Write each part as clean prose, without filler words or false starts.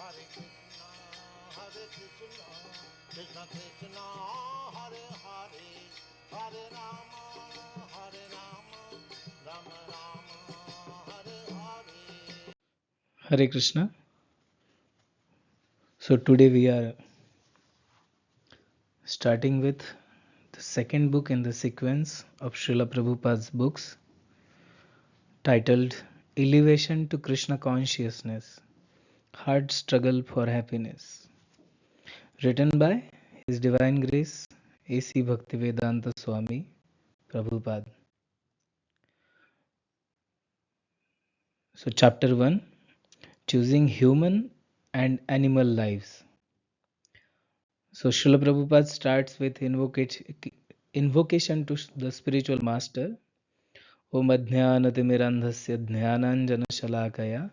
Hare Krishna, Krishna Krishna, Hare Hare, Hare Rama, Rama Rama, Hare Hare. Hare Krishna. So today we are starting with the second book in the sequence of Srila Prabhupada's books titled Elevation to Krishna Consciousness, Hard Struggle for Happiness, written by His Divine Grace A.C. Bhaktivedanta Swami Prabhupada. So chapter 1, Choosing Human and Animal Lives. So Srila Prabhupada starts with invocation to the spiritual master. Om Adhnyanatimirandhasya Dhyananjanashalakaya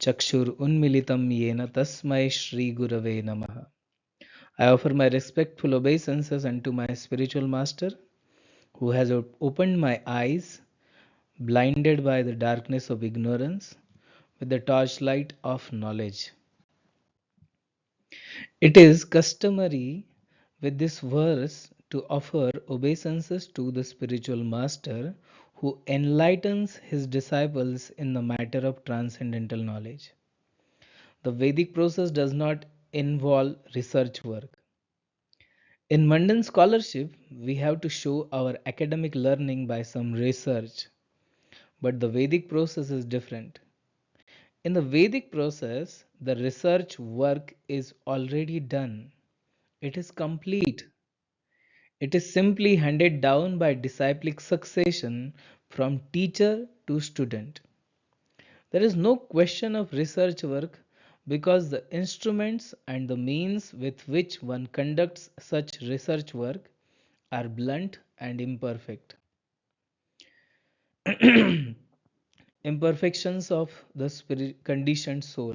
Chakshur Unmilitam Yena Tasmai Shri Gurave Namaha. I offer my respectful obeisances unto my spiritual master who has opened my eyes, blinded by the darkness of ignorance, with the torchlight of knowledge. It is customary with this verse to offer obeisances to the spiritual master who enlightens his disciples in the matter of transcendental knowledge. The Vedic process does not involve research work. In mundane scholarship, we have to show our academic learning by some research, but the Vedic process is different. In the Vedic process, the research work is already done. It is complete. It is simply handed down by disciplic succession from teacher to student. There is no question of research work because the instruments and the means with which one conducts such research work are blunt and imperfect. Imperfections of the spirit conditioned soul.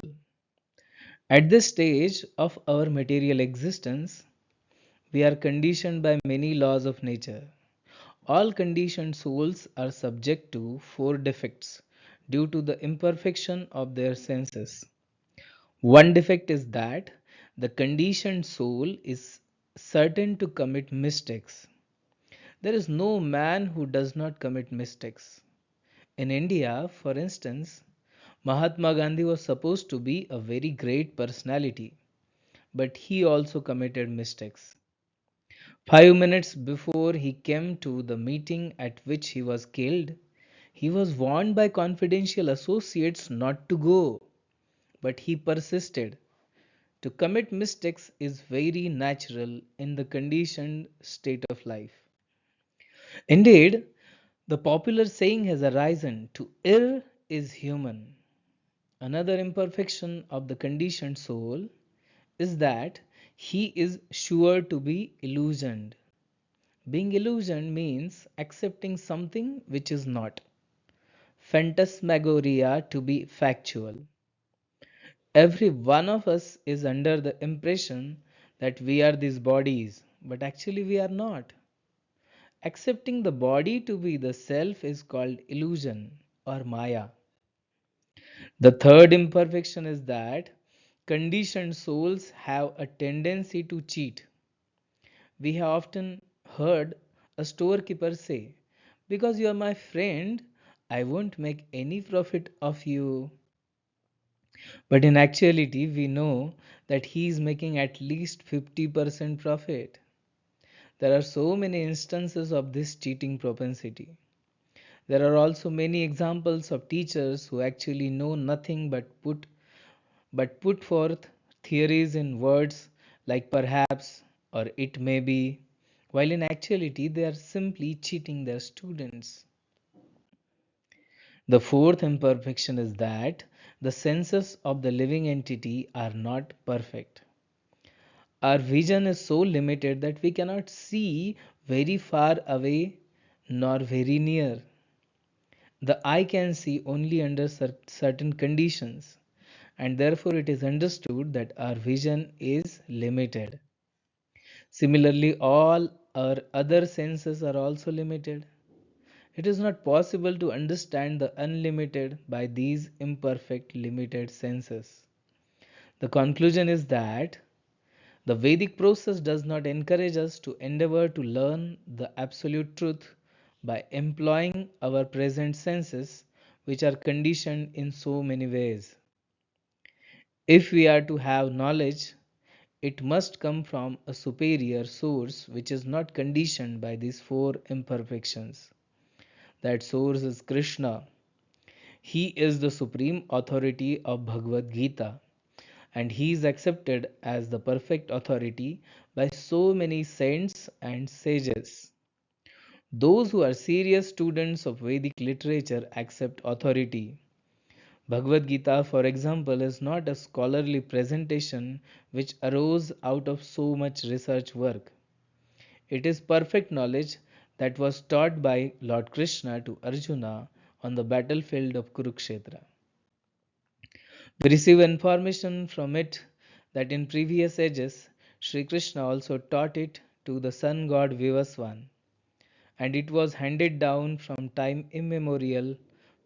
At this stage of our material existence, we are conditioned by many laws of nature. All conditioned souls are subject to four defects due to the imperfection of their senses. One defect is that the conditioned soul is certain to commit mistakes. There is no man who does not commit mistakes. In India, for instance, Mahatma Gandhi was supposed to be a very great personality, but he also committed mistakes. 5 minutes before he came to the meeting at which he was killed, he was warned by confidential associates not to go, but he persisted. To commit mistakes is very natural in the conditioned state of life. Indeed, the popular saying has arisen to err is human. Another imperfection of the conditioned soul is that he is sure to be illusioned. Being illusioned means accepting something which is not. Phantasmagoria to be factual. Every one of us is under the impression that we are these bodies, but actually we are not. Accepting the body to be the self is called illusion or Maya. The third imperfection is that conditioned souls have a tendency to cheat. We have often heard a storekeeper say, because you are my friend, I won't make any profit of you. But in actuality, we know that he is making at least 50% profit. There are so many instances of this cheating propensity. There are also many examples of teachers who actually know nothing but put forth theories in words like perhaps or it may be, while in actuality they are simply cheating their students. The fourth imperfection is that the senses of the living entity are not perfect. Our vision is so limited that we cannot see very far away nor very near. The eye can see only under certain conditions, and therefore it is understood that our vision is limited. Similarly, all our other senses are also limited. It is not possible to understand the unlimited by these imperfect, limited senses. The conclusion is that the Vedic process does not encourage us to endeavor to learn the absolute truth by employing our present senses, which are conditioned in so many ways. If we are to have knowledge, it must come from a superior source which is not conditioned by these four imperfections. That source is Krishna. He is the supreme authority of Bhagavad Gita, and he is accepted as the perfect authority by so many saints and sages. Those who are serious students of Vedic literature accept authority. Bhagavad Gita, for example, is not a scholarly presentation which arose out of so much research work. It is perfect knowledge that was taught by Lord Krishna to Arjuna on the battlefield of Kurukshetra. We receive information from it that in previous ages Sri Krishna also taught it to the sun god Vivaswan, and it was handed down from time immemorial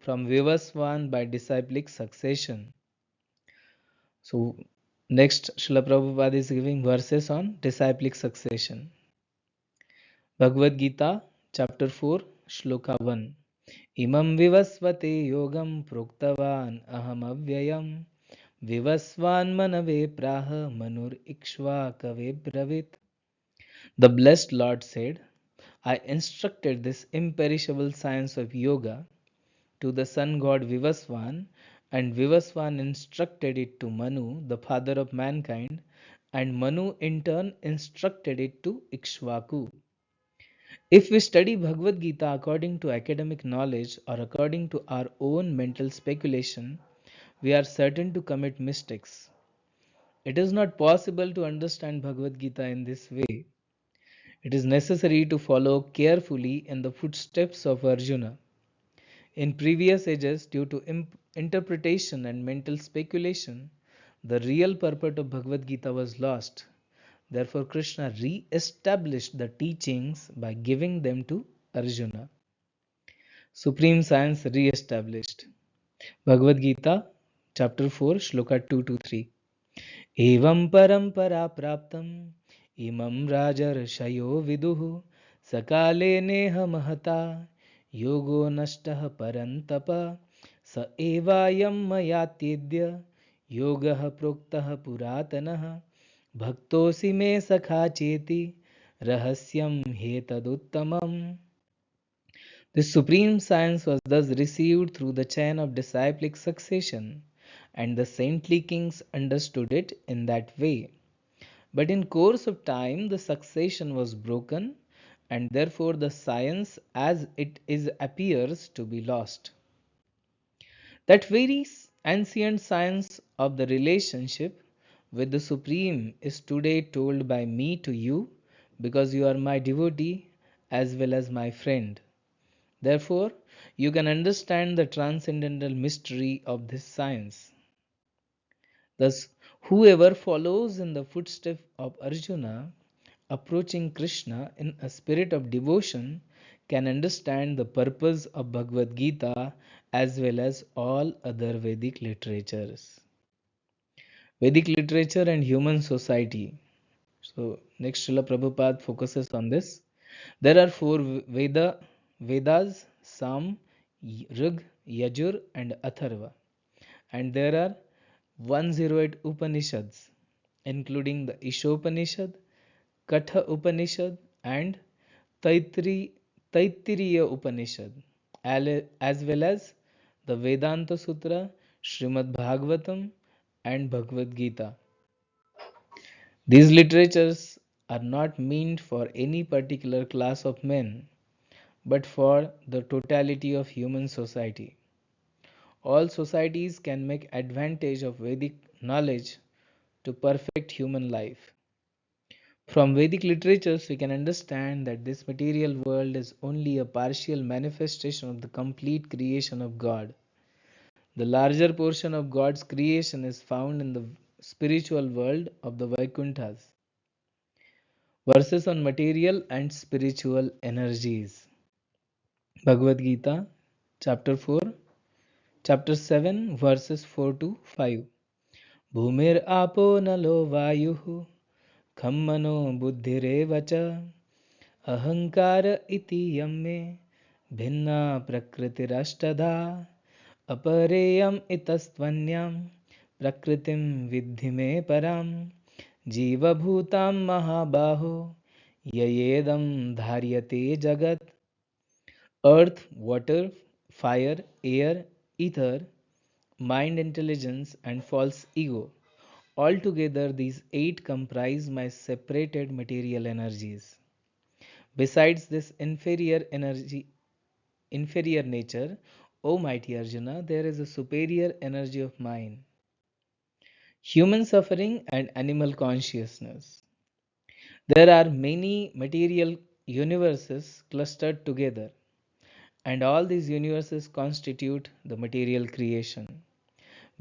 from Vivaswan by disciplic succession. So, next Srila Prabhupada is giving verses on disciplic succession. Bhagavad Gita, chapter 4, Shloka 1. Imam vivasvate yogam proktavan aham avyayam vivasvan manave praha manur ikshvakave bravit. The blessed Lord said, I instructed this imperishable science of yoga to the sun god Vivasvan, and Vivasvan instructed it to Manu, the father of mankind, and Manu in turn instructed it to Ikshvaku. If we study Bhagavad Gita according to academic knowledge or according to our own mental speculation, we are certain to commit mistakes. It is not possible to understand Bhagavad Gita in this way. It is necessary to follow carefully in the footsteps of Arjuna. In previous ages, due to interpretation and mental speculation, the real purport of Bhagavad Gita was lost. Therefore, Krishna re-established the teachings by giving them to Arjuna. Supreme Science re-established. Bhagavad Gita, chapter 4, shloka 2 to 3. Evam parampara praptam imam rajarshayo viduhu sakale neha mahata yogo nashtah parantapa sa evayam mayatidya yogah proktah puratanah bhaktosi me sakha cheti rahasyam hetaduttamam. This supreme science was thus received through the chain of disciplic succession, and the saintly kings understood it in that way. But in course of time the succession was broken, and therefore the science as it is appears to be lost. That very ancient science of the relationship with the Supreme is today told by me to you, because you are my devotee as well as my friend. Therefore, you can understand the transcendental mystery of this science. Thus, whoever follows in the footsteps of Arjuna, approaching Krishna in a spirit of devotion, can understand the purpose of Bhagavad Gita as well as all other Vedic literatures. Vedic literature and human society. So, next Srila Prabhupada focuses on this. There are four Vedas, Sam, Rig, Yajur, and Atharva. And there are 108 Upanishads, including the Ishopanishad, Katha Upanishad, and Taittiriya Upanishad, as well as the Vedanta Sutra, Srimad Bhagavatam, and Bhagavad Gita. These literatures are not meant for any particular class of men, but for the totality of human society. All societies can make advantage of Vedic knowledge to perfect human life. From Vedic literatures, we can understand that this material world is only a partial manifestation of the complete creation of God. The larger portion of God's creation is found in the spiritual world of the Vaikunthas. Verses on material and spiritual energies. Bhagavad Gita, chapter 4, chapter 7, verses 4 to 5. Bhumir apo nalo vayuh kham mano buddhirev cha ahankara iti yamme भिन्ना प्रकृतिरष्टधा अपरेयम इतस्त्वन्याम प्रकृतिम विद्धि में पराम जीवभूतां महाबाहो ययेदं धार्यते जगत. Earth, water, fire, air, ether, mind, intelligence, and false ego. Altogether, these eight comprise my separated material energies. Besides this inferior nature, O mighty Arjuna, there is a superior energy of mine, human suffering and animal consciousness. There are many material universes clustered together, and all these universes constitute the material creation.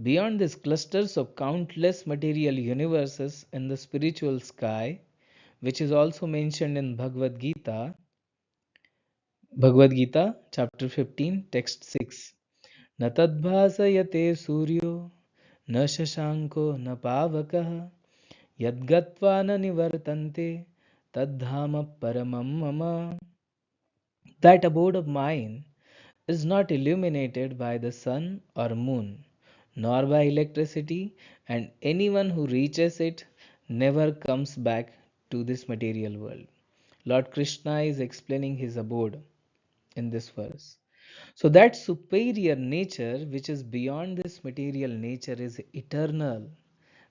Beyond these clusters of countless material universes in the spiritual sky, which is also mentioned in Bhagavad Gita, chapter 15, text 6. न तद्भासयते सूर्यो न शशांको न पावकः यद्गत्वा न निवर्तन्ते तद्धाम paramam mama. That abode of mine is not illuminated by the sun or moon, nor by electricity, and anyone who reaches it never comes back to this material world. Lord Krishna is explaining his abode in this verse. So, that superior nature which is beyond this material nature is eternal.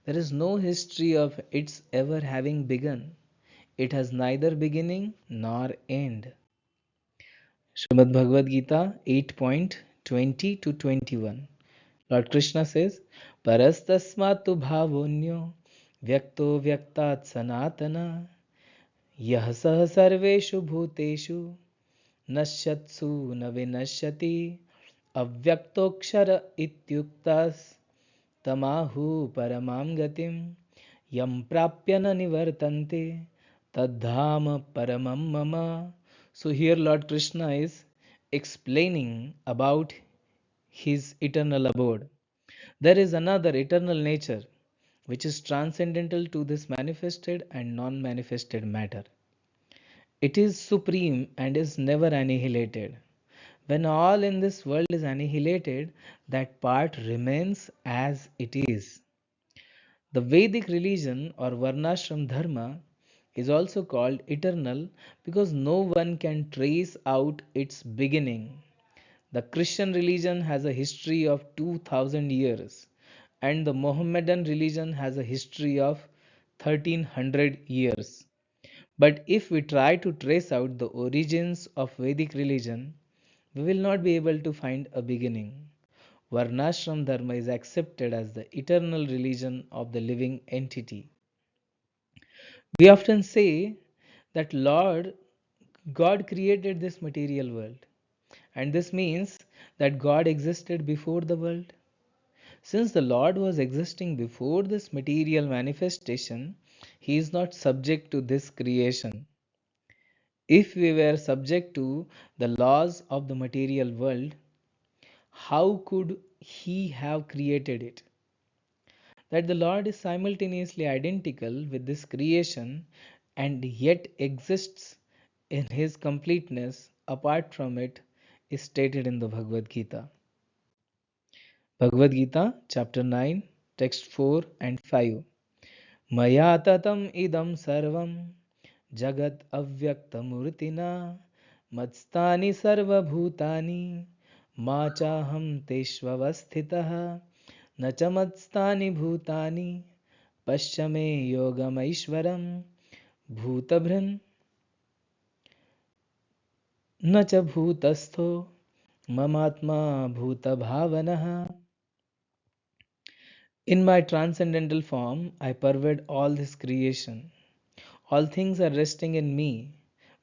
There is no history of its ever having begun. It has neither beginning nor end. Srimad Bhagavad Gita 8.20 to 21. Lord Krishna says, Parastasmatu bhavonyo vyakto vyaktat sanatana yah sah sarveshu bhuteshu नश्यत्सु न विनश्यति अव्यक्तोक्षर इत्युक्तस् तमाहु परमां गतिं यं प्राप्य न निवर्तन्ते तद्धाम paramam mama. So here Lord Krishna is explaining about his eternal abode. There is another eternal nature which is transcendental to this manifested and non-manifested matter. It is supreme and is never annihilated. When all in this world is annihilated, that part remains as it is. The Vedic religion or Varnashram Dharma is also called eternal because no one can trace out its beginning. The Christian religion has a history of 2000 years, and the Mohammedan religion has a history of 1300 years. But if we try to trace out the origins of Vedic religion, we will not be able to find a beginning. Varnashram Dharma is accepted as the eternal religion of the living entity. We often say that Lord God created this material world, and this means that God existed before the world. Since the Lord was existing before this material manifestation, He is not subject to this creation. If we were subject to the laws of the material world, how could He have created it? That the Lord is simultaneously identical with this creation and yet exists in His completeness apart from it is stated in the Bhagavad Gita. Bhagavad Gita, chapter 9, text 4 and 5. Maya tatam idam sarvam jagat avyaktamurtina matstani sarva bhutani माचाहं तेष्वस्थितः न च मत्स्थानि भूतानि पश्य मे योगमैश्वरं भूतभृन् न च भूतस्थो ममात्मा bhutabhavanah. In my transcendental form, I pervade all this creation. All things are resting in me,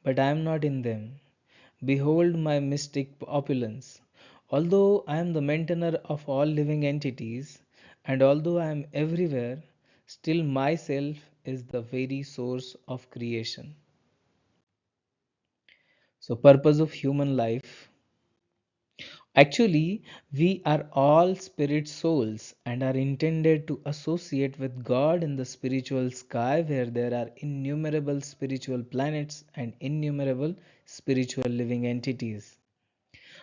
but I am not in them. Behold my mystic opulence. Although I am the maintainer of all living entities, and although I am everywhere, still myself is the very source of creation. So, purpose of human life. Actually, we are all spirit souls and are intended to associate with God in the spiritual sky where there are innumerable spiritual planets and innumerable spiritual living entities.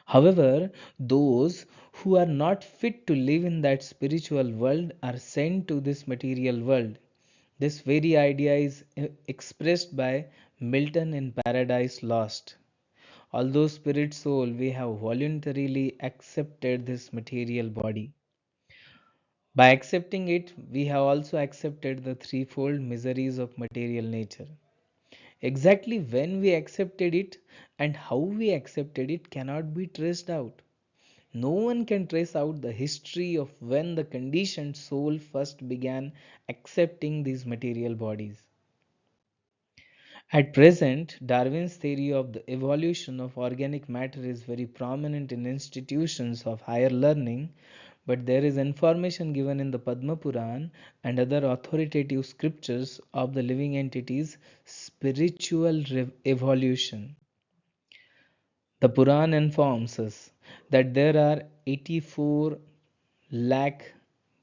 However, those who are not fit to live in that spiritual world are sent to this material world. This very idea is expressed by Milton in Paradise Lost. Although spirit soul, we have voluntarily accepted this material body. By accepting it, we have also accepted the threefold miseries of material nature. Exactly when we accepted it and how we accepted it cannot be traced out. No one can trace out the history of when the conditioned soul first began accepting these material bodies. At present, Darwin's theory of the evolution of organic matter is very prominent in institutions of higher learning, but there is information given in the Padma Puran and other authoritative scriptures of the living entities' spiritual evolution. The Puran informs us that there are 84 lakh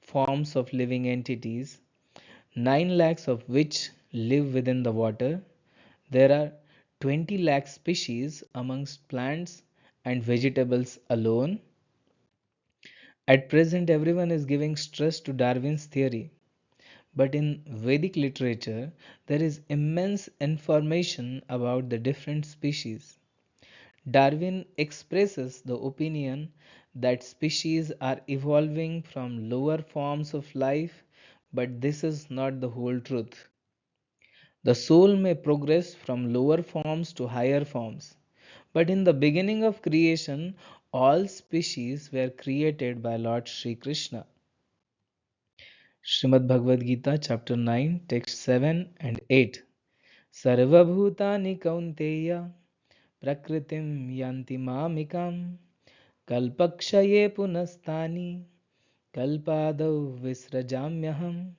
forms of living entities, 9 lakhs of which live within the water. There are 20 lakh species amongst plants and vegetables alone. At present, everyone is giving stress to Darwin's theory, but in Vedic literature, there is immense information about the different species. Darwin expresses the opinion that species are evolving from lower forms of life, but this is not the whole truth. The soul may progress from lower forms to higher forms, but in the beginning of creation, all species were created by Lord Sri Krishna. Srimad Bhagavad Gita, chapter 9, text 7 and 8. Sarvabhutani kaunteya prakritim yanti mamikam kalpakshaye punastani kalpadau visrajamyaham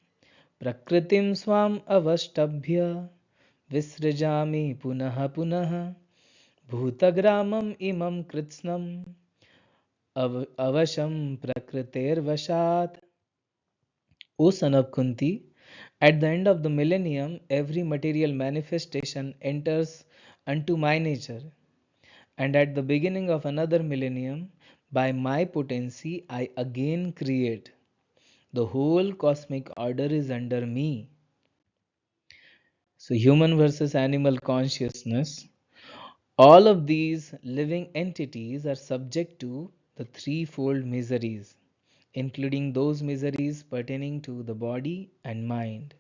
prakritim swam avashtabhya visrajami punaha punaha bhutagramam imam kritsnam avasham prakritirvashat. O son of Kunti, at the end of the millennium, every material manifestation enters unto my nature, and at the beginning of another millennium, by my potency, I again create. The whole cosmic order is under me. So, human versus animal consciousness, all of these living entities are subject to the threefold miseries, including those miseries pertaining to the body and mind.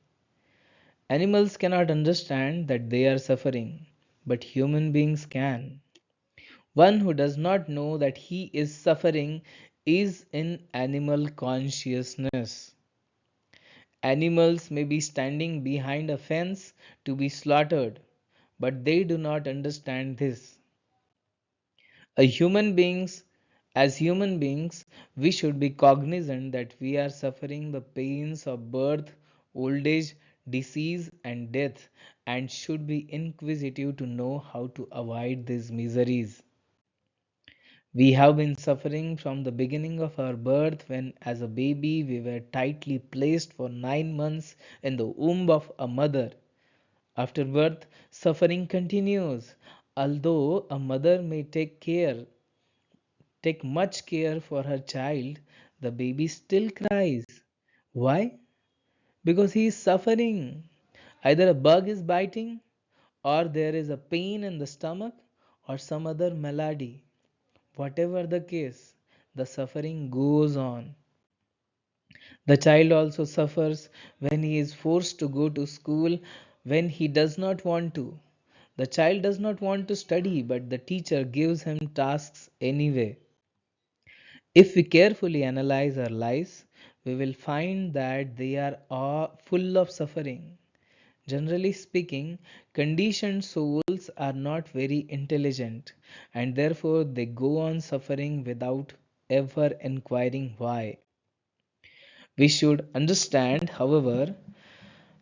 Animals cannot understand that they are suffering, but human beings can. One who does not know that he is suffering is in animal consciousness. Animals may be standing behind a fence to be slaughtered, but they do not understand this. A human beings, as human beings, we should be cognizant that we are suffering the pains of birth, old age, disease, and death, and should be inquisitive to know how to avoid these miseries. We have been suffering from the beginning of our birth when, as a baby, we were tightly placed for 9 months in the womb of a mother. After birth, suffering continues. Although a mother may take much care for her child, the baby still cries. Why? Because he is suffering. Either a bug is biting, or there is a pain in the stomach, or some other malady. Whatever the case, the suffering goes on. The child also suffers when he is forced to go to school when he does not want to. The child does not want to study, but the teacher gives him tasks anyway. If we carefully analyze our lives, we will find that they are all full of suffering. Generally speaking, conditioned souls are not very intelligent and therefore they go on suffering without ever inquiring why. We should understand, however,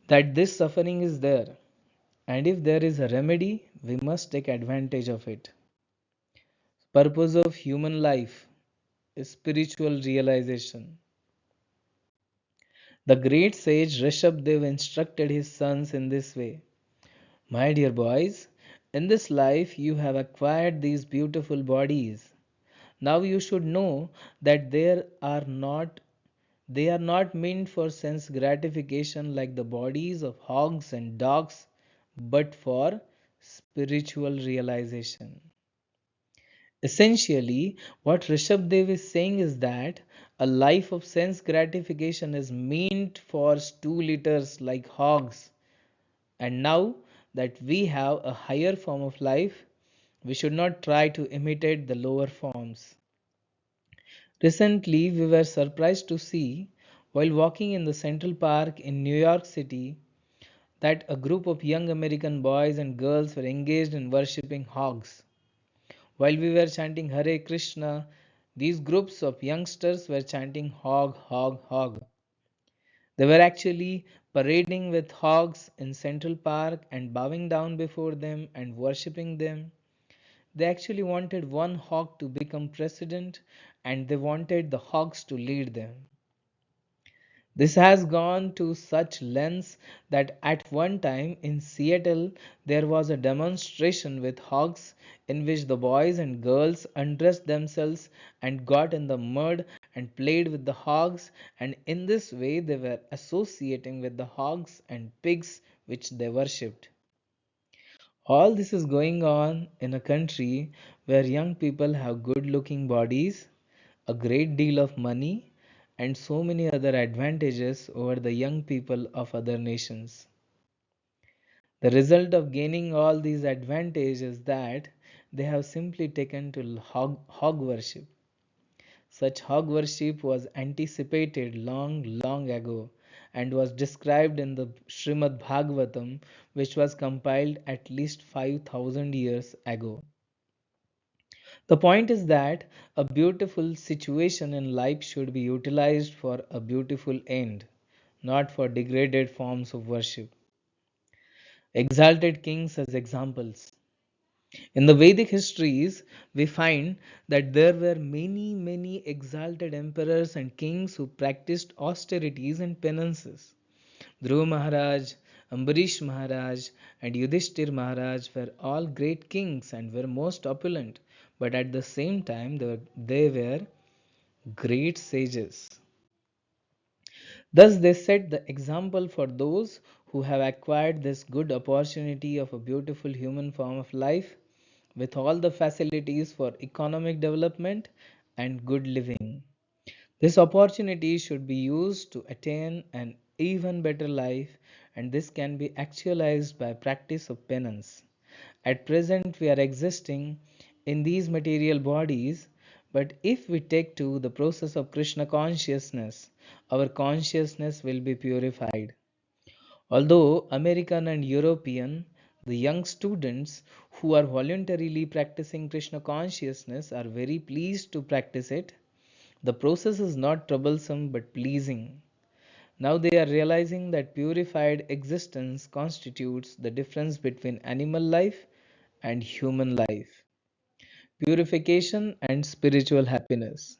that this suffering is there, and if there is a remedy, we must take advantage of it. Purpose of human life. spiritual realization. The great sage Rishabdev instructed his sons in this way: My dear boys, in this life you have acquired these beautiful bodies. Now you should know that they are not meant for sense gratification like the bodies of hogs and dogs, but for spiritual realization. Essentially, what Rishabdev is saying is that a life of sense gratification is meant for stool eaters like hogs, and now that we have a higher form of life, we should not try to imitate the lower forms. Recently, we were surprised to see, while walking in the Central Park in New York City, that a group of young American boys and girls were engaged in worshipping hogs. While we were chanting Hare Krishna, these groups of youngsters were chanting hog, hog, hog. They were actually parading with hogs in Central Park and bowing down before them and worshipping them. They actually wanted one hog to become president and they wanted the hogs to lead them. This has gone to such lengths that at one time in Seattle there was a demonstration with hogs in which the boys and girls undressed themselves and got in the mud and played with the hogs, and in this way they were associating with the hogs and pigs which they worshipped. All this is going on in a country where young people have good looking bodies, a great deal of money, and so many other advantages over the young people of other nations. The result of gaining all these advantages is that they have simply taken to hog worship. Such hog worship was anticipated long, long ago and was described in the Srimad Bhagavatam, which was compiled at least 5000 years ago. The point is that a beautiful situation in life should be utilized for a beautiful end, not for degraded forms of worship. Exalted kings as examples. In the Vedic histories, we find that there were many, many exalted emperors and kings who practiced austerities and penances. Dhruva Maharaj, Ambarish Maharaj, and Yudhishthir Maharaj were all great kings and were most opulent, but at the same time, they were great sages. Thus, they set the example for those who have acquired this good opportunity of a beautiful human form of life with all the facilities for economic development and good living. This opportunity should be used to attain an even better life, and this can be actualized by practice of penance. At present, we are existing in these material bodies, but if we take to the process of Krishna consciousness, our consciousness will be purified. Although American and European, the young students who are voluntarily practicing Krishna consciousness are very pleased to practice it, the process is not troublesome but pleasing. Now they are realizing that purified existence constitutes the difference between animal life and human life. Purification and spiritual happiness.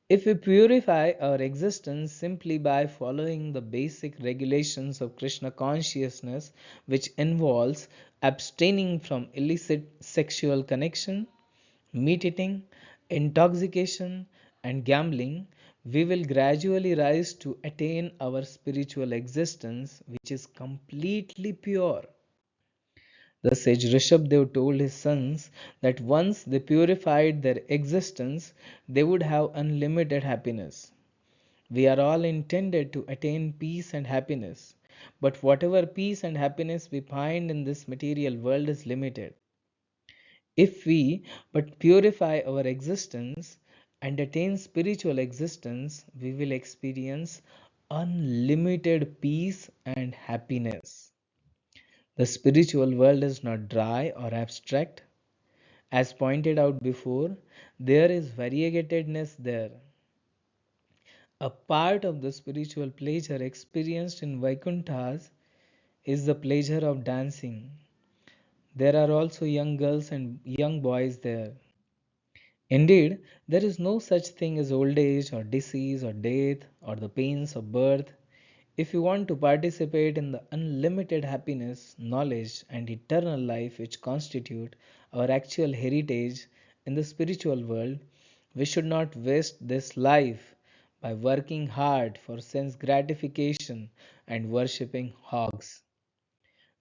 If we purify our existence simply by following the basic regulations of Krishna consciousness, which involves abstaining from illicit sexual connection, meat eating, intoxication, and gambling, we will gradually rise to attain our spiritual existence, which is completely pure. The sage Rishabdev told his sons that once they purified their existence, they would have unlimited happiness. We are all intended to attain peace and happiness, but whatever peace and happiness we find in this material world is limited. If we but purify our existence and attain spiritual existence, we will experience unlimited peace and happiness. The spiritual world is not dry or abstract. As pointed out before, there is variegatedness there. A part of the spiritual pleasure experienced in Vaikunthas is the pleasure of dancing. There are also young girls and young boys there. Indeed, there is no such thing as old age or disease or death or the pains of birth. If you want to participate in the unlimited happiness, knowledge, and eternal life which constitute our actual heritage in the spiritual world, we should not waste this life by working hard for sense gratification and worshipping hogs.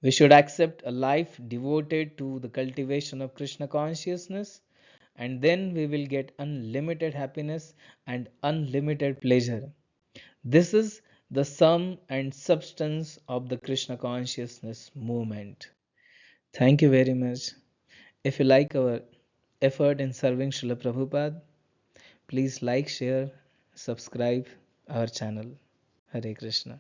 We should accept a life devoted to the cultivation of Krishna consciousness, and then we will get unlimited happiness and unlimited pleasure. This is the sum and substance of the Krishna consciousness movement. Thank you very much. If you like our effort in serving Srila Prabhupada, please like, share, subscribe our channel. Hare Krishna.